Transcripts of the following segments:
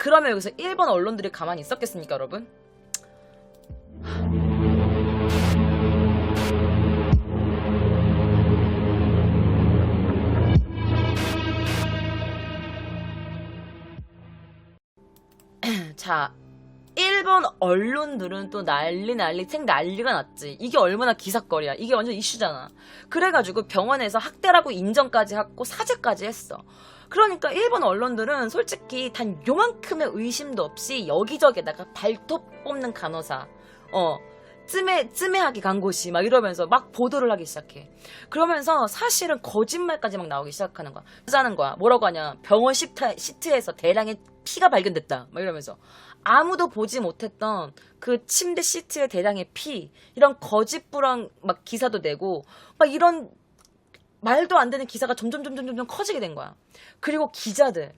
그러면 여기서 일본 언론들이 가만히 있었겠습니까, 여러분? 자, 일본 언론들은 또 난리가 났지. 이게 얼마나 기사거리야. 이게 완전 이슈잖아. 그래가지고 병원에서 학대라고 인정까지 하고 사죄까지 했어. 그러니까 일본 언론들은 솔직히 단 요만큼의 의심도 없이 여기저기다가 발톱 뽑는 간호사, 쯤에하게 간 곳이 막 이러면서 막 보도를 하기 시작해. 그러면서 사실은 거짓말까지 막 나오기 시작하는 거야. 하자는 거야. 뭐라고 하냐. 병원 시트에서 대량의 피가 발견됐다. 막 이러면서. 아무도 보지 못했던 그 침대 시트의 대량의 피, 이런 거짓부랑 막 기사도 내고, 막 이런 말도 안 되는 기사가 점점 커지게 된 거야. 그리고 기자들.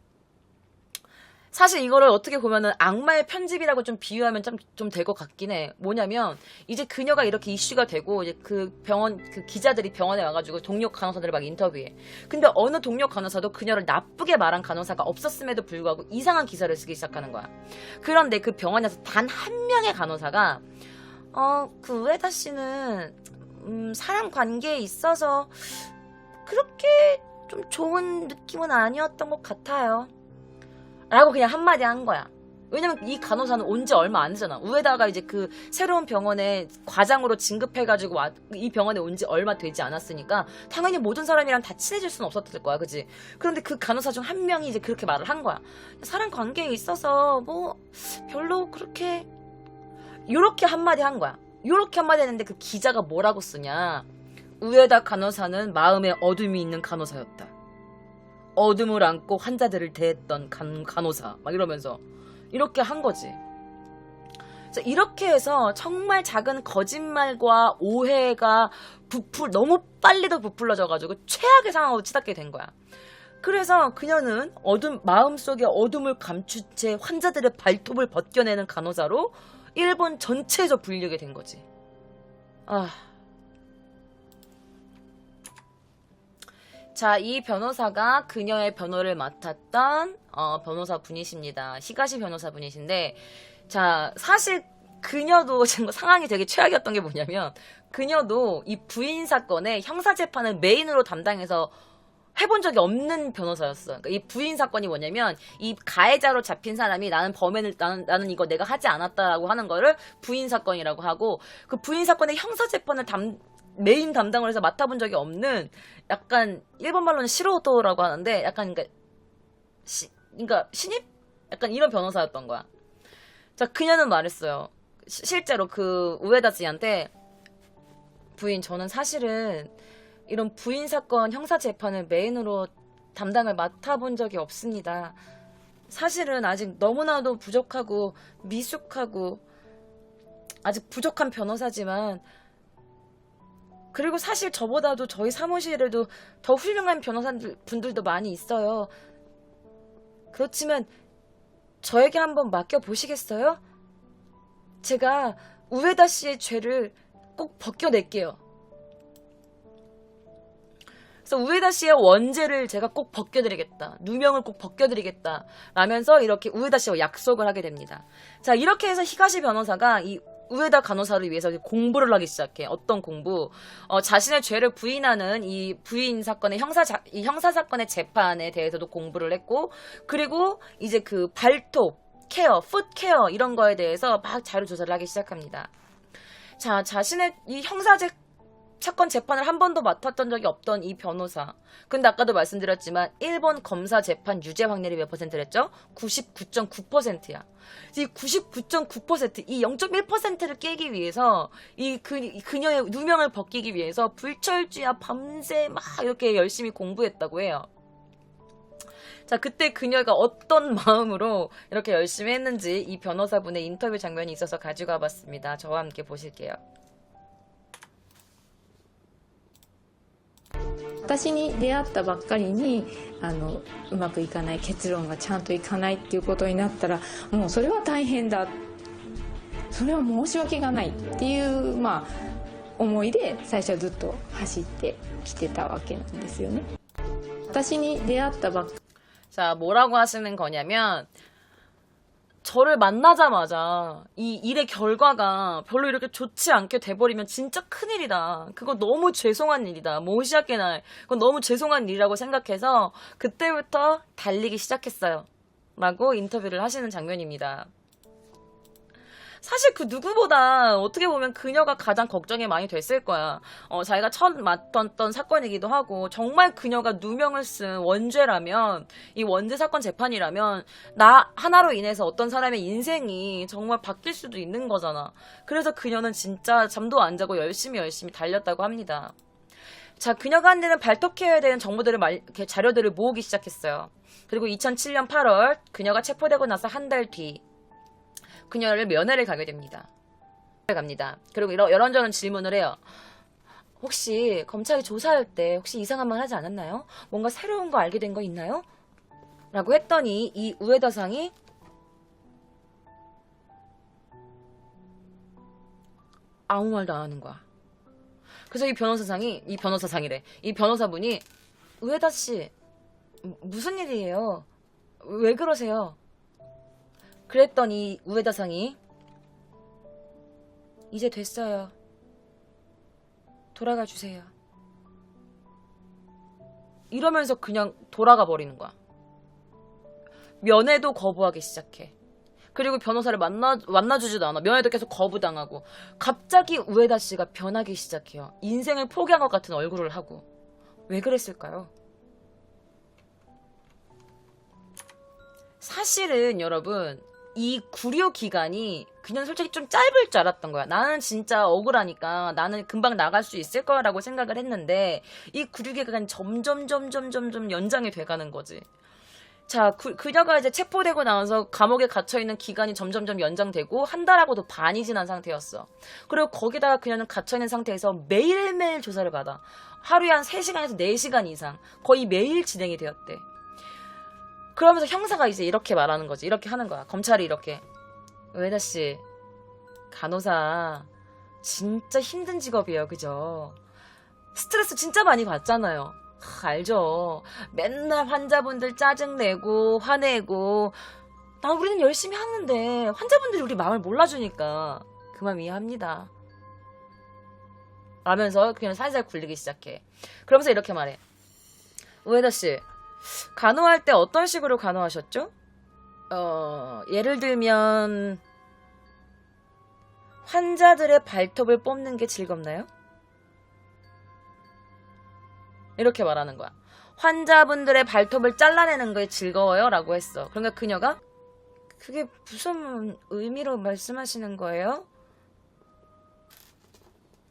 사실 이거를 어떻게 보면은 악마의 편집이라고 좀 비유하면 좀 될 것 같긴 해. 뭐냐면, 이제 그녀가 이렇게 이슈가 되고, 이제 그 기자들이 병원에 와가지고 동료 간호사들을 막 인터뷰해. 근데 어느 동료 간호사도 그녀를 나쁘게 말한 간호사가 없었음에도 불구하고 이상한 기사를 쓰기 시작하는 거야. 그런데 그 병원에서 단 한 명의 간호사가, 그 우에다 씨는, 사람 관계에 있어서 그렇게 좀 좋은 느낌은 아니었던 것 같아요. 라고 그냥 한마디 한 거야. 왜냐면 이 간호사는 온 지 얼마 안 되잖아. 우에다가 이제 그 새로운 병원에 과장으로 진급해가지고 이 병원에 온 지 얼마 되지 않았으니까 당연히 모든 사람이랑 다 친해질 수는 없었을 거야. 그지? 그런데 그 간호사 중 한 명이 이제 그렇게 말을 한 거야. 사람 관계에 있어서 뭐 별로 그렇게 요렇게 한마디 한 거야. 요렇게 한마디 했는데 그 기자가 뭐라고 쓰냐. 우에다 간호사는 마음에 어둠이 있는 간호사였다. 어둠을 안고 환자들을 대했던 간호사 막 이러면서 이렇게 한 거지. 그래서 이렇게 해서 정말 작은 거짓말과 오해가 너무 빨리도 부풀러져가지고 최악의 상황으로 치닫게 된 거야. 그래서 그녀는 마음속에 어둠을 감춘 채 환자들의 발톱을 벗겨내는 간호사로 일본 전체에서 불리게 된 거지. 자, 이 변호사가 그녀의 변호를 맡았던 변호사 분이십니다. 히가시 변호사 분이신데, 자, 사실 그녀도 지금 상황이 되게 최악이었던 게 뭐냐면, 그녀도 이 부인 사건의 형사 재판을 메인으로 담당해서 해본 적이 없는 변호사였어. 그러니까 이 부인 사건이 뭐냐면, 이 가해자로 잡힌 사람이 나는 이거 내가 하지 않았다라고 하는 거를 부인 사건이라고 하고, 그 부인 사건의 형사 재판을 메인 담당을 해서 맡아본 적이 없는, 약간 일본 말로는 시로토라고 하는데 약간 그러니까 신입? 약간 이런 변호사였던 거야. 자, 그녀는 말했어요. 실제로 그 우에다 씨한테, 부인, 저는 사실은 이런 부인 사건 형사 재판을 메인으로 담당을 맡아본 적이 없습니다. 사실은 아직 너무나도 부족하고 미숙하고 아직 부족한 변호사지만, 그리고 사실 저보다도 저희 사무실에도 더 훌륭한 변호사분들도 많이 있어요. 그렇지만 저에게 한번 맡겨보시겠어요? 제가 우에다 씨의 죄를 꼭 벗겨낼게요. 그래서 우에다 씨의 원죄를 제가 꼭 벗겨드리겠다. 누명을 꼭 벗겨드리겠다. 라면서 이렇게 우에다 씨와 약속을 하게 됩니다. 자, 이렇게 해서 히가시 변호사가 이 우에다 간호사를 위해서 공부를 하기 시작해. 어떤 공부? 자신의 죄를 부인하는 이 부인 사건의 이 형사 사건의 재판에 대해서도 공부를 했고, 그리고 이제 그 발톱 케어, 풋 케어 이런 거에 대해서 막 자료 조사를 하기 시작합니다. 자, 자신의 이 사건 재판을 한 번도 맡았던 적이 없던 이 변호사. 근데 아까도 말씀드렸지만 일본 검사 재판 유죄 확률이 몇 %랬죠? 99.9%야. 이 99.9%, 이 0.1%를 깨기 위해서 그녀의 누명을 벗기기 위해서 불철주야 밤새 막 이렇게 열심히 공부했다고 해요. 자, 그때 그녀가 어떤 마음으로 이렇게 열심히 했는지 이 변호사분의 인터뷰 장면이 있어서 가지고 와봤습니다. 저와 함께 보실게요. 私に出会ったばっかりにうまくいかない、結論がちゃんといかないっていうことになったら、もうそれは大変だ、それは申し訳がないっていう、思いで最初はずっと走ってきてたわけなんですよね。私に出会ったばっかり 자, 뭐라고 하시는 거냐면, 저를 만나자마자 이 일의 결과가 별로 이렇게 좋지 않게 돼버리면 진짜 큰일이다. 그거 너무 죄송한 일이다. 모시아게날 그건 너무 죄송한 일이라고 생각해서 그때부터 달리기 시작했어요. 라고 인터뷰를 하시는 장면입니다. 사실 그 누구보다 어떻게 보면 그녀가 가장 걱정이 많이 됐을 거야. 자기가 처음 맡았던 사건이기도 하고 정말 그녀가 누명을 쓴 원죄라면 이 원죄 사건 재판이라면 나 하나로 인해서 어떤 사람의 인생이 정말 바뀔 수도 있는 거잖아. 그래서 그녀는 진짜 잠도 안 자고 열심히 달렸다고 합니다. 자, 그녀가 한 데는 발톱해야 되는 정보들을 이렇게 자료들을 모으기 시작했어요. 그리고 2007년 8월 그녀가 체포되고 나서 한 달 뒤 그녀를 면회를 가게 됩니다. 그리고 이런저런 질문을 해요. 혹시 검찰이 조사할 때 혹시 이상한 말 하지 않았나요? 뭔가 새로운 거 알게 된 거 있나요? 라고 했더니 이 우에다상이 아무 말도 안 하는 거야. 그래서 이 변호사분이 우에다 씨 무슨 일이에요? 왜 그러세요? 그랬더니 우에다상이 이제 됐어요. 돌아가 주세요. 이러면서 그냥 돌아가 버리는 거야. 면회도 거부하기 시작해. 그리고 변호사를 만나주지도 않아. 면회도 계속 거부당하고. 갑자기 우에다 씨가 변하기 시작해요. 인생을 포기한 것 같은 얼굴을 하고. 왜 그랬을까요? 사실은 여러분 이 구류 기간이 그냥 솔직히 좀 짧을 줄 알았던 거야. 나는 진짜 억울하니까 나는 금방 나갈 수 있을 거라고 생각을 했는데 이 구류 기간이 점점 연장이 돼가는 거지. 자, 그녀가 이제 체포되고 나와서 감옥에 갇혀있는 기간이 점점 연장되고 한 달하고도 반이 지난 상태였어. 그리고 거기다가 그녀는 갇혀있는 상태에서 매일매일 조사를 받아. 하루에 한 3시간에서 4시간 이상 거의 매일 진행이 되었대. 그러면서 형사가 이제 이렇게 말하는 거지. 이렇게 하는 거야. 검찰이 이렇게. 우에다 씨, 간호사 진짜 힘든 직업이에요. 그죠? 스트레스 진짜 많이 받잖아요. 알죠. 맨날 환자분들 짜증내고 화내고 우리는 열심히 하는데 환자분들이 우리 마음을 몰라주니까 그 마음 이해합니다. 라면서 그냥 살살 굴리기 시작해. 그러면서 이렇게 말해. 우에다 씨, 간호할 때 어떤 식으로 간호하셨죠? 예를 들면 환자들의 발톱을 뽑는 게 즐겁나요? 이렇게 말하는 거야. 환자분들의 발톱을 잘라내는 게 즐거워요? 라고 했어. 그러니까 그녀가 그게 무슨 의미로 말씀하시는 거예요?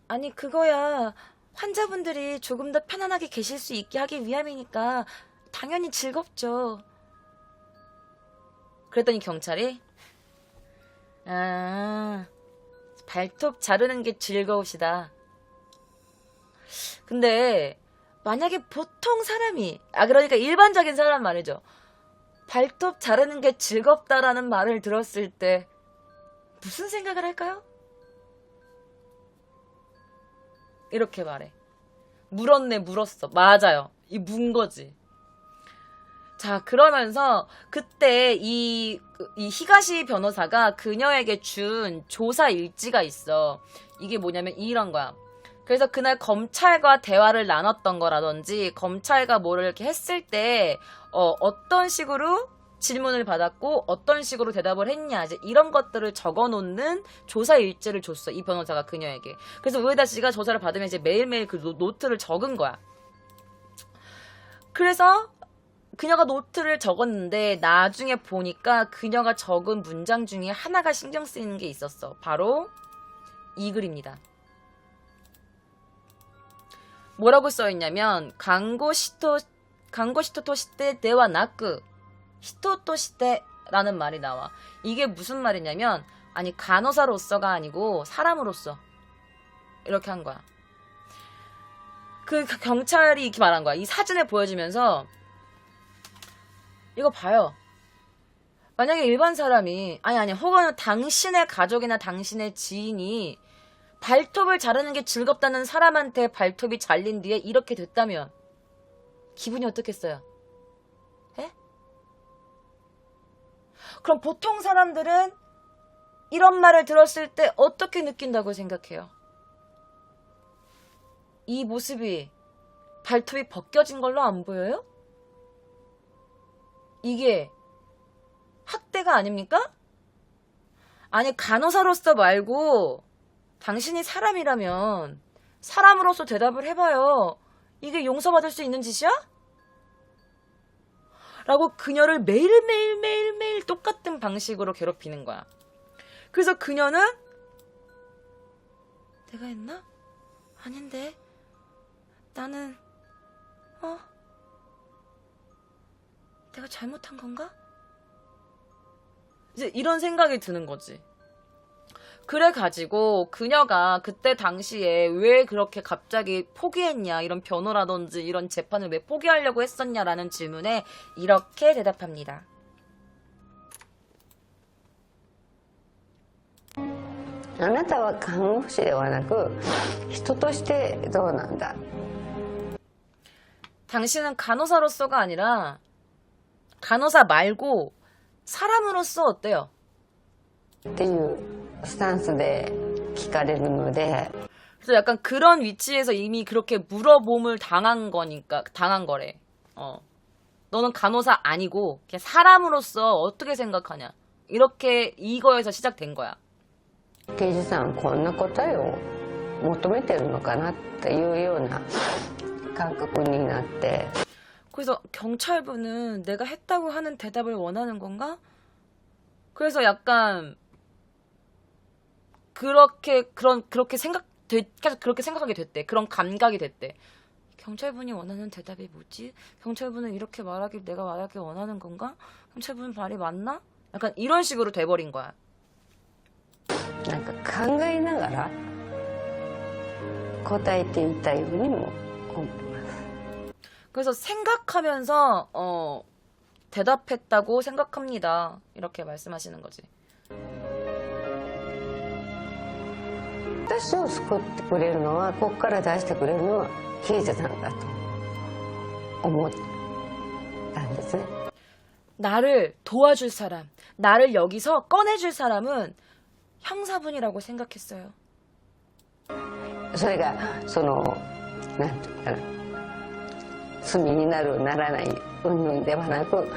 아니 그거야 환자분들이 조금 더 편안하게 계실 수 있게 하기 위함이니까 당연히 즐겁죠. 그랬더니 경찰이 발톱 자르는 게 즐거우시다. 근데 만약에 보통 사람이 그러니까 일반적인 사람 말이죠. 발톱 자르는 게 즐겁다라는 말을 들었을 때 무슨 생각을 할까요? 이렇게 말해. 물었어. 맞아요. 이 문 거지. 자, 그러면서 그때 이 히가시 변호사가 그녀에게 준 조사 일지가 있어. 이게 뭐냐면 이런 거야. 그래서 그날 검찰과 대화를 나눴던 거라든지 검찰과 뭐를 이렇게 했을 때 어떤 식으로 질문을 받았고 어떤 식으로 대답을 했냐 이제 이런 것들을 적어놓는 조사 일지를 줬어. 이 변호사가 그녀에게. 그래서 우에다 씨가 조사를 받으면 이제 매일매일 그 노트를 적은 거야. 그래서 그녀가 노트를 적었는데 나중에 보니까 그녀가 적은 문장 중에 하나가 신경 쓰이는 게 있었어. 바로 이 글입니다. 뭐라고 써있냐면 강고 시토 토 시테 데와 나크 히토 또 시테라는 말이 나와. 이게 무슨 말이냐면 아니 간호사로서가 아니고 사람으로서 이렇게 한 거야. 그 경찰이 이렇게 말한 거야. 이 사진을 보여주면서 이거 봐요. 만약에 일반 사람이 아니 혹은 당신의 가족이나 당신의 지인이 발톱을 자르는 게 즐겁다는 사람한테 발톱이 잘린 뒤에 이렇게 됐다면 기분이 어떻겠어요? 에? 그럼 보통 사람들은 이런 말을 들었을 때 어떻게 느낀다고 생각해요? 이 모습이 발톱이 벗겨진 걸로 안 보여요? 이게 학대가 아닙니까? 아니, 간호사로서 말고 당신이 사람이라면 사람으로서 대답을 해봐요. 이게 용서받을 수 있는 짓이야? 라고 그녀를 매일매일 똑같은 방식으로 괴롭히는 거야. 그래서 그녀는 내가 했나? 아닌데 나는 내가 잘못한 건가? 이제 이런 생각이 드는 거지. 그래가지고 그녀가 그때 당시에 왜 그렇게 갑자기 포기했냐, 이런 변호라든지 이런 재판을 왜 포기하려고 했었냐라는 질문에 이렇게 대답합니다. あなたは看護師ではなく人としてどうなんだ 당신은 간호사로서가 아니라 간호사 말고 사람으로서 어때요? っていうスタンスで聞かれるので 그래서 약간 그런 위치에서 이미 그렇게 물어봄을 당한 거래. 너는 간호사 아니고 그냥 사람으로서 어떻게 생각하냐. 이렇게 이거에서 시작된 거야. 刑事さんこんな答えを求めてるのかなっていうような感覚になって 그래서 경찰분은 내가 했다고 하는 대답을 원하는 건가? 그래서 약간 그렇게 계속 그렇게 생각하게 됐대. 그런 감각이 됐대. 경찰분이 원하는 대답이 뭐지? 경찰분은 이렇게 내가 말하길 원하는 건가? 경찰분 말이 맞나? 약간 이런 식으로 돼버린 거야. なんか考えながら答えていたようにも思います 그래서 생각하면서 대답했다고 생각합니다. 이렇게 말씀하시는 거지. 私を救ってくれるのはここから出してくれるのは刑事さんだと思ったんですね 나를 도와줄 사람, 나를 여기서 꺼내줄 사람은 형사분이라고 생각했어요. それがそのなんていうかな罪になるならない云々ではなく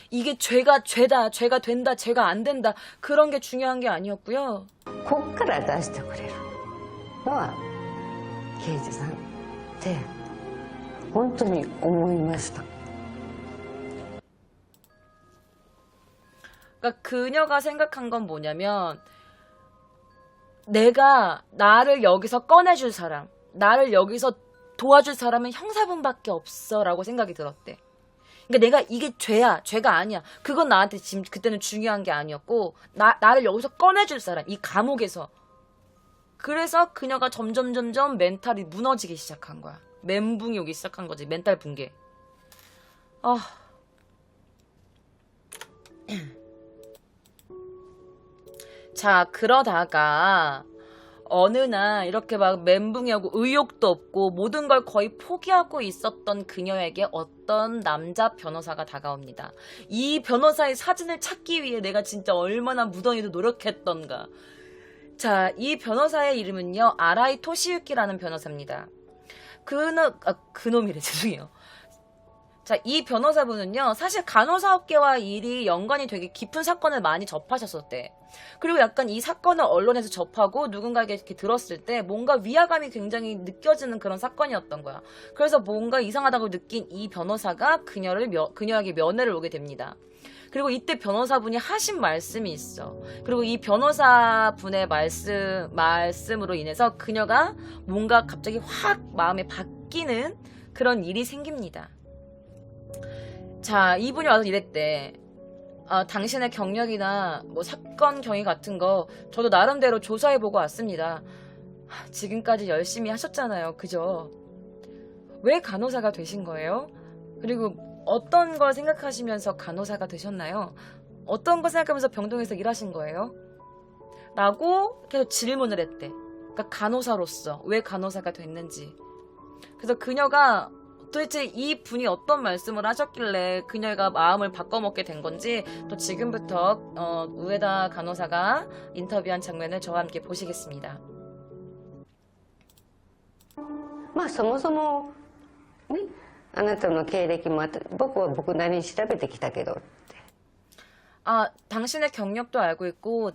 이게 죄가 죄다, 죄가 된다, 죄가 안 된다, 그런 게 중요한 게 아니었고요. ここから出してくれるのは刑事さんって本当に思いました 그러니까 그녀가 생각한 건 뭐냐면 내가 나를 여기서 꺼내줄 사람, 나를 여기서 도와줄 사람은 형사분밖에 없어라고 생각이 들었대. 그러니까 내가 이게 죄가 아니야. 그건 나한테 지금 그때는 중요한 게 아니었고 나를 여기서 꺼내줄 사람, 이 감옥에서. 그래서 그녀가 점점 멘탈이 무너지기 시작한 거야. 멘붕이 오기 시작한 거지. 멘탈 붕괴. 자, 그러다가 어느 날 이렇게 막 멘붕이 오고 의욕도 없고 모든 걸 거의 포기하고 있었던 그녀에게 어떤 남자 변호사가 다가옵니다. 이 변호사의 사진을 찾기 위해 내가 진짜 얼마나 무던히도 노력했던가. 자, 이 변호사의 이름은요, 아라이 토시유키라는 변호사입니다. 그놈이래, 죄송해요. 자, 이 변호사분은요, 사실 간호사업계와 일이 연관이 되게 깊은 사건을 많이 접하셨었대. 그리고 약간 이 사건을 언론에서 접하고 누군가에게 이렇게 들었을 때 뭔가 위화감이 굉장히 느껴지는 그런 사건이었던 거야. 그래서 뭔가 이상하다고 느낀 이 변호사가 그녀에게 면회를 오게 됩니다. 그리고 이때 변호사분이 하신 말씀이 있어. 그리고 이 변호사분의 말씀으로 인해서 그녀가 뭔가 갑자기 확 마음에 바뀌는 그런 일이 생깁니다. 자, 이분이 와서 이랬대. 당신의 경력이나 뭐 사건 경위 같은 거 저도 나름대로 조사해보고 왔습니다. 지금까지 열심히 하셨잖아요. 그죠? 왜 간호사가 되신 거예요? 그리고 어떤 걸 생각하시면서 간호사가 되셨나요? 어떤 걸 생각하면서 병동에서 일하신 거예요? 라고 계속 질문을 했대. 그러니까 간호사로서 왜 간호사가 됐는지. 그래서 그녀가 도대체 이 분이 어떤 말씀을 하셨길래 그녀가 마음을 바꿔먹게 된 건지 또 지금부터 우에다 간호사가 인터뷰한 장면을 저와 함께 보시겠습니다. まあそもそもね、あなたの経歴も僕は僕なりに調べてきたけどって。 아, 당신의 경력도 알고 있고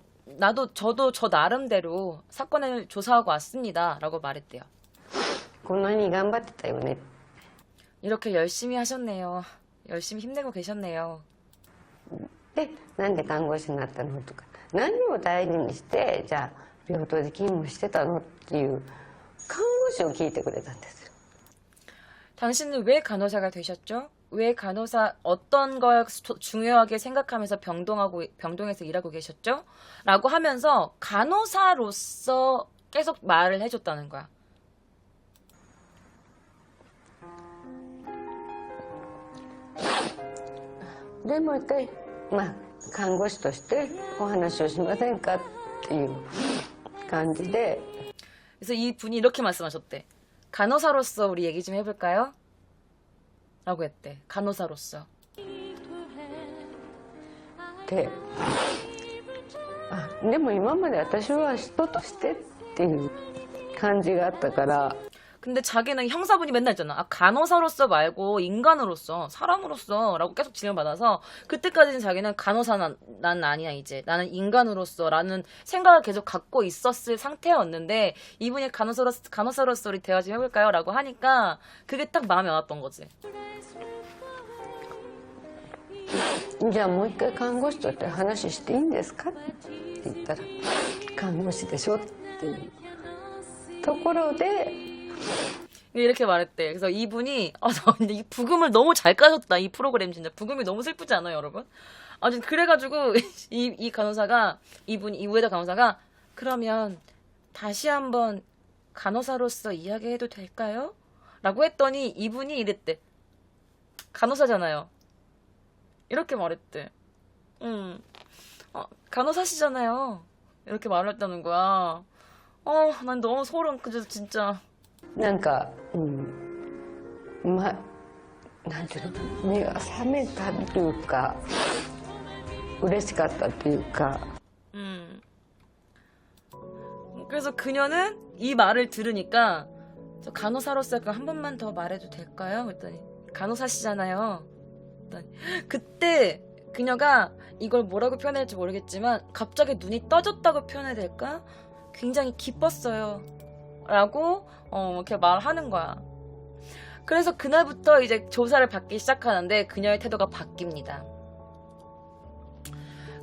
저도 저 나름대로 사건을 조사하고 왔습니다. 라고 말했대요. こんなに頑張ってたよね。 이렇게 열심히 하셨네요. 열심히 힘내고 계셨네요. で、なんで看護師になったのとか、何を大事にしてじゃあ病棟で勤務してたのっていう看護師を聞いてくれたんですよ。 당신은 왜 간호사가 되셨죠? 왜 간호사 어떤 걸 중요하게 생각하면서 병동에서 일하고 계셨죠? 라고 하면서 간호사로서 계속 말을 해줬다는 거야. でもう一回、まあ看護師としてお話をしませんかっていう感じで。 그래서 이 분이 이렇게 말씀하셨대. 간호사로서 우리 얘기 좀 해볼까요? 라고 했대. 간호사로서. で、あ、でも今まで私は人としてっていう感じがあったから。 근데 자기는 형사분이 맨날 했잖아. 아, 간호사로서 말고 인간으로서, 사람으로서 라고 계속 질문받아서 그때까지는 자기는 간호사 난 아니야 이제. 나는 인간으로서 라는 생각을 계속 갖고 있었을 상태였는데 이분이 간호사로서 우리 대화 좀 해볼까요? 라고 하니까 그게 딱 마음에 와닿던 거지. じゃあもう一回看護師として話していいんですかって言ったら、看護師でしょっていうところで 이렇게 말했대. 그래서 이분이 나 근데 이 부금을 너무 잘 까셨다. 이 프로그램 진짜 부금이 너무 슬프지 않아요, 여러분? 아주 그래가지고 이 간호사가 이 우에다 간호사가 그러면 다시 한번 간호사로서 이야기해도 될까요? 라고 했더니 이분이 이랬대. 간호사잖아요. 이렇게 말했대. 간호사시잖아요. 이렇게 말했다는 거야. 난 너무 소름. 그래서 진짜. なんか、なんていうの、目が覚めたというか、嬉しかったというか。 그래서 그녀는 이 말을 들으니까 저 간호사로서 한 번만 더 말해도 될까요? 그랬더니 간호사시잖아요. 그때 그녀가 이걸 뭐라고 표현해야 할지 모르겠지만 갑자기 눈이 떠졌다고 표현해야 될까? 굉장히 기뻤어요. 라고 이렇게 말하는 거야. 그래서 그날부터 이제 조사를 받기 시작하는데 그녀의 태도가 바뀝니다.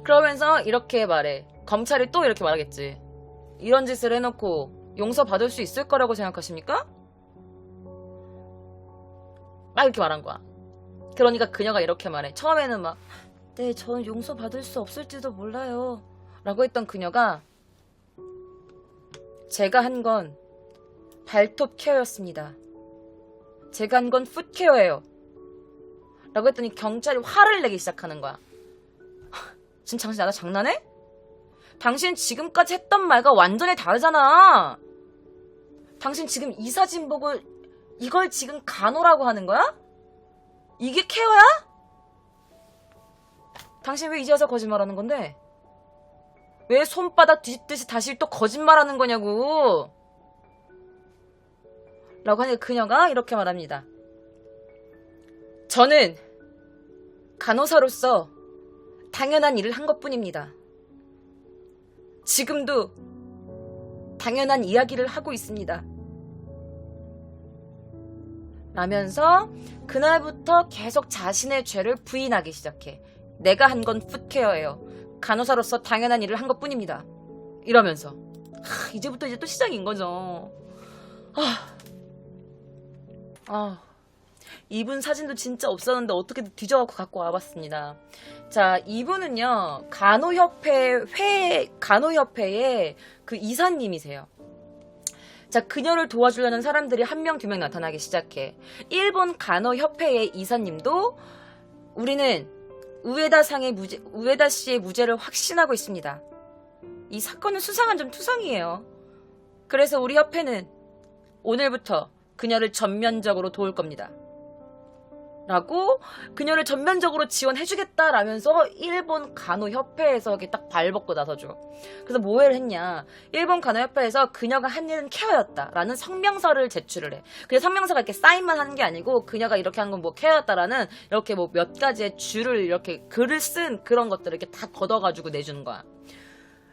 그러면서 이렇게 말해. 검찰이 또 이렇게 말하겠지. 이런 짓을 해놓고 용서받을 수 있을 거라고 생각하십니까? 막 이렇게 말한 거야. 그러니까 그녀가 이렇게 말해. 처음에는 막 네, 저는 용서받을 수 없을지도 몰라요. 라고 했던 그녀가 제가 한 건 발톱 케어였습니다. 제가 한 건 풋케어예요. 라고 했더니 경찰이 화를 내기 시작하는 거야. 지금 당신 나랑 장난해? 당신 지금까지 했던 말과 완전히 다르잖아. 당신 지금 이 사진 보고 이걸 지금 간호라고 하는 거야? 이게 케어야? 당신 왜 이제 와서 거짓말하는 건데? 왜 손바닥 뒤집듯이 다시 또 거짓말하는 거냐고. 라고 하니까 그녀가 이렇게 말합니다. 저는 간호사로서 당연한 일을 한 것뿐입니다. 지금도 당연한 이야기를 하고 있습니다. 라면서 그날부터 계속 자신의 죄를 부인하기 시작해. 내가 한 건 풋케어예요. 간호사로서 당연한 일을 한 것뿐입니다. 이러면서 이제부터 이제 또 시작인 거죠. 이분 사진도 진짜 없었는데 어떻게 뒤져갖고 갖고 와봤습니다. 자, 이분은요 간호협회의 그 이사님이세요. 자, 그녀를 도와주려는 사람들이 한 명, 두 명 나타나기 시작해. 일본 간호협회의 이사님도 우리는 우에다 씨의 무죄를 확신하고 있습니다. 이 사건은 수상한 점 투성이에요. 그래서 우리 협회는 오늘부터 그녀를 전면적으로 도울 겁니다. 라고 그녀를 전면적으로 지원해주겠다라면서 일본 간호협회에서 이렇게 딱 발벗고 나서죠. 그래서 뭐를 했냐. 일본 간호협회에서 그녀가 한 일은 케어였다라는 성명서를 제출을 해. 근데 성명서가 이렇게 사인만 하는 게 아니고 그녀가 이렇게 한 건 뭐 케어였다라는 이렇게 뭐 몇 가지의 줄을 이렇게 글을 쓴 그런 것들을 이렇게 다 걷어가지고 내주는 거야.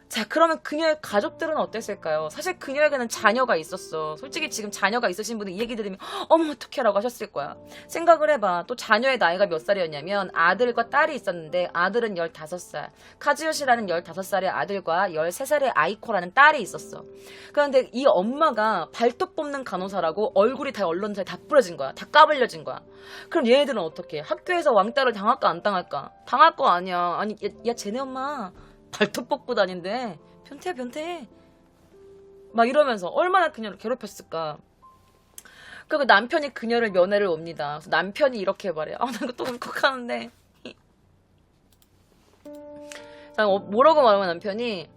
자, 그러면 그녀의 가족들은 어땠을까요? 사실 그녀에게는 자녀가 있었어. 솔직히 지금 자녀가 있으신 분은 이 얘기 들으면 어머 어떡해 라고 하셨을 거야. 생각을 해봐. 또 자녀의 나이가 몇 살이었냐면 아들과 딸이 있었는데 아들은 15살, 카즈요시라는 15살의 아들과 13살의 아이코라는 딸이 있었어. 그런데 이 엄마가 발톱 뽑는 간호사라고 얼굴이 다 언론사에 다 뿌려진 거야. 다 까불려진 거야. 그럼 얘네들은 어떡해? 학교에서 왕따를 당할까 안 당할까? 당할 거 아니야. 아니 야 쟤네 엄마 발톱 뽑고 다닌대. 변태. 막 이러면서 얼마나 그녀를 괴롭혔을까. 그리고 남편이 그녀를 면회를 옵니다. 그래서 남편이 이렇게 말해. 나 이거 또 울컥하는데. 뭐라고 말하면 남편이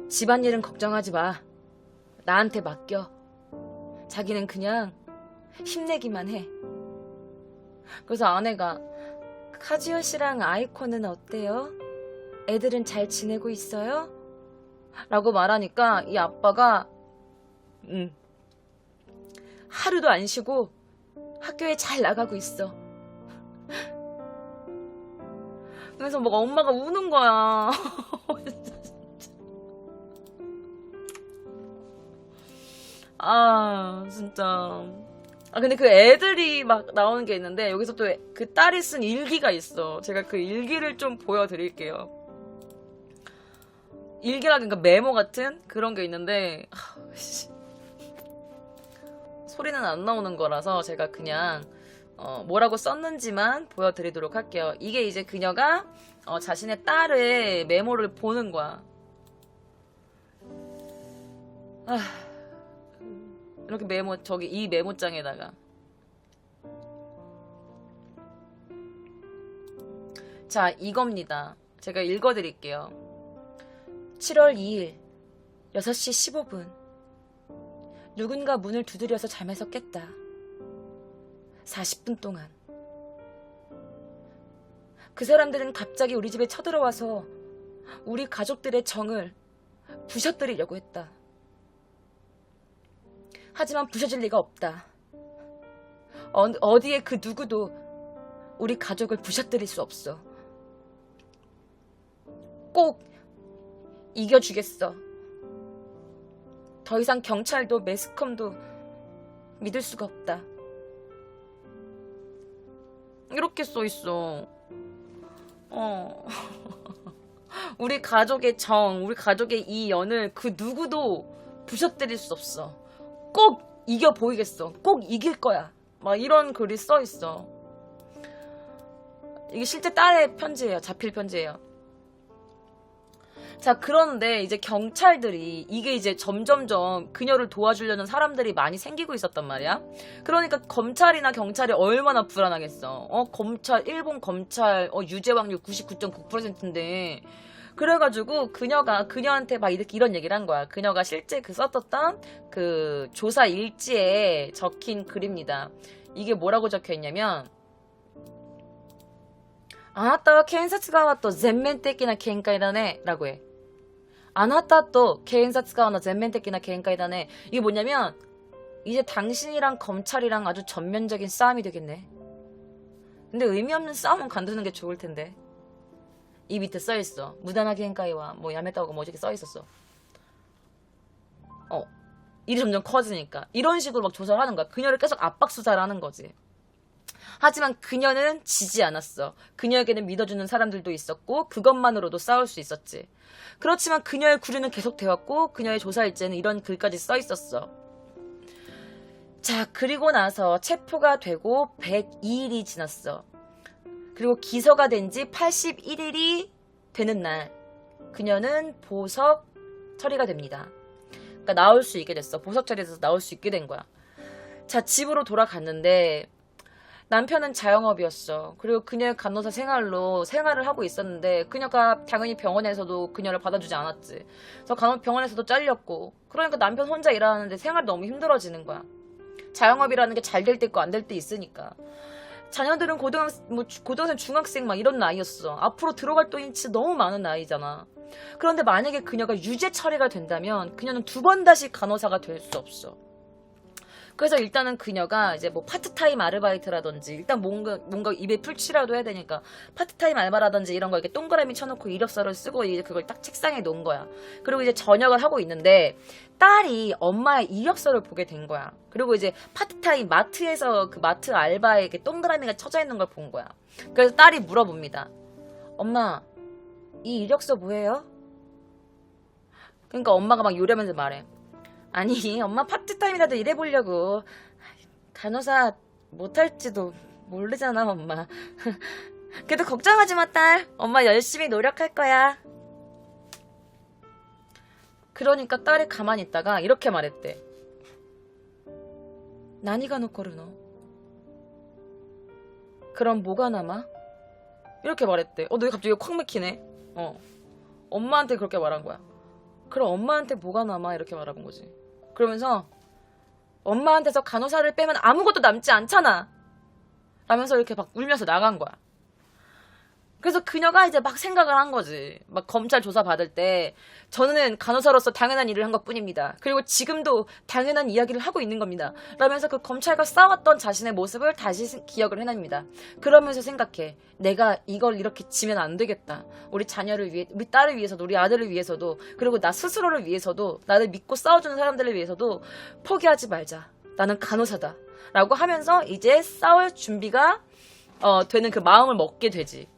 집안일은 걱정하지 마. 나한테 맡겨. 자기는 그냥 힘내기만 해. 그래서 아내가 카즈요 씨랑 아이코는 어때요? 애들은 잘 지내고 있어요? 라고 말하니까 이 아빠가 하루도 안 쉬고 학교에 잘 나가고 있어. 그래서 막 엄마가 우는 거야. 아 진짜. 근데 그 애들이 막 나오는 게 있는데 여기서 또 그 딸이 쓴 일기가 있어. 제가 그 일기를 좀 보여드릴게요. 일기라든가 메모 같은 그런 게 있는데 소리는 안 나오는 거라서 제가 그냥 뭐라고 썼는지만 보여드리도록 할게요. 이게 이제 그녀가 자신의 딸의 메모를 보는 거야. 이렇게 메모 저기 이 메모장에다가 자 이겁니다. 제가 읽어드릴게요. 7월 2일 6시 15분 누군가 문을 두드려서 잠에서 깼다. 40분 동안 그 사람들은 갑자기 우리 집에 쳐들어와서 우리 가족들의 정을 부셔뜨리려고 했다. 하지만 부셔질 리가 없다. 어디에 그 누구도 우리 가족을 부셔뜨릴 수 없어. 꼭 이겨주겠어. 더 이상 경찰도 매스컴도 믿을 수가 없다. 이렇게 써있어. 우리 가족의 정, 우리 가족의 이 연을 그 누구도 부셔뜨릴 수 없어. 꼭 이겨 보이겠어. 꼭 이길 거야. 막 이런 글이 써있어. 이게 실제 딸의 편지예요. 자필 편지예요. 자, 그런데 이제 경찰들이 이게 이제 점점점 그녀를 도와주려는 사람들이 많이 생기고 있었단 말이야. 그러니까 검찰이나 경찰이 얼마나 불안하겠어. 일본 검찰 유죄 확률 99.9%인데 그래가지고 그녀가 그녀한테 막 이런 얘기를 한 거야. 그녀가 실제 그 썼었던 그 조사 일지에 적힌 글입니다. 이게 뭐라고 적혀 있냐면 あなたは検察側と全面的な見解だね라고 해. あなたと検察側の全面的な見解だね. 이게 뭐냐면 이제 당신이랑 검찰이랑 아주 전면적인 싸움이 되겠네. 근데 의미 없는 싸움은 관두는 게 좋을 텐데. 이 밑에 써있어. 무단하게 행가이와 뭐 야메타오가 뭐 이렇게 써있었어. 일이 점점 커지니까 이런 식으로 막 조사를 하는 거야. 그녀를 계속 압박 수사를 하는 거지. 하지만 그녀는 지지 않았어. 그녀에게는 믿어주는 사람들도 있었고 그것만으로도 싸울 수 있었지. 그렇지만 그녀의 구류는 계속되었고 그녀의 조사 일지에는 이런 글까지 써있었어. 자, 그리고 나서 체포가 되고 102일이 지났어. 그리고 기소가 된 지 81일이 되는 날 그녀는 보석 처리가 됩니다. 그러니까 나올 수 있게 됐어. 보석 처리해서 나올 수 있게 된 거야. 자, 집으로 돌아갔는데 남편은 자영업이었어. 그리고 그녀의 간호사 생활을 하고 있었는데 그녀가 당연히 병원에서도 그녀를 받아주지 않았지. 그래서 병원에서도 잘렸고 그러니까 남편 혼자 일하는데 생활이 너무 힘들어지는 거야. 자영업이라는 게 잘 될 때 있고 안 될 때 있으니까. 자녀들은 고등학생, 중학생 막 이런 나이였어. 앞으로 들어갈 돈이 진짜 너무 많은 나이잖아. 그런데 만약에 그녀가 유죄 처리가 된다면 그녀는 2번 다시 간호사가 될 수 없어. 그래서 일단은 그녀가 이제 뭐 파트타임 아르바이트라든지 일단 뭔가 입에 풀칠이라도 해야 되니까 파트타임 알바라든지 이런 거 이렇게 동그라미 쳐놓고 이력서를 쓰고 이제 그걸 딱 책상에 놓은 거야. 그리고 이제 전역을 하고 있는데 딸이 엄마의 이력서를 보게 된 거야. 그리고 이제 파트타임 마트에서 그 마트 알바에 이렇게 동그라미가 쳐져 있는 걸 본 거야. 그래서 딸이 물어봅니다. 엄마, 이 이력서 뭐예요? 그러니까 엄마가 막 요리하면서 말해. 아니, 엄마 파트타임이라도 일해보려고. 간호사 못할지도 모르잖아, 엄마. 그래도 걱정하지 마, 딸. 엄마 열심히 노력할 거야. 그러니까 딸이 가만히 있다가 이렇게 말했대. 나니가 노코르노. 그럼 뭐가 남아? 이렇게 말했대. 너 갑자기 콱 맥히네. 엄마한테 그렇게 말한 거야. 그럼 엄마한테 뭐가 남아? 이렇게 말한 거지. 그러면서 엄마한테서 간호사를 빼면 아무것도 남지 않잖아. 라면서 이렇게 막 울면서 나간 거야. 그래서 그녀가 이제 막 생각을 한 거지. 막 검찰 조사 받을 때 저는 간호사로서 당연한 일을 한 것뿐입니다. 그리고 지금도 당연한 이야기를 하고 있는 겁니다. 라면서 그 검찰과 싸웠던 자신의 모습을 다시 기억을 해냅니다. 그러면서 생각해. 내가 이걸 이렇게 지면 안 되겠다. 우리 자녀를 위해, 우리 딸을 위해서도, 우리 아들을 위해서도, 그리고 나 스스로를 위해서도, 나를 믿고 싸워주는 사람들을 위해서도 포기하지 말자. 나는 간호사다. 라고 하면서 이제 싸울 준비가 되는 그 마음을 먹게 되지.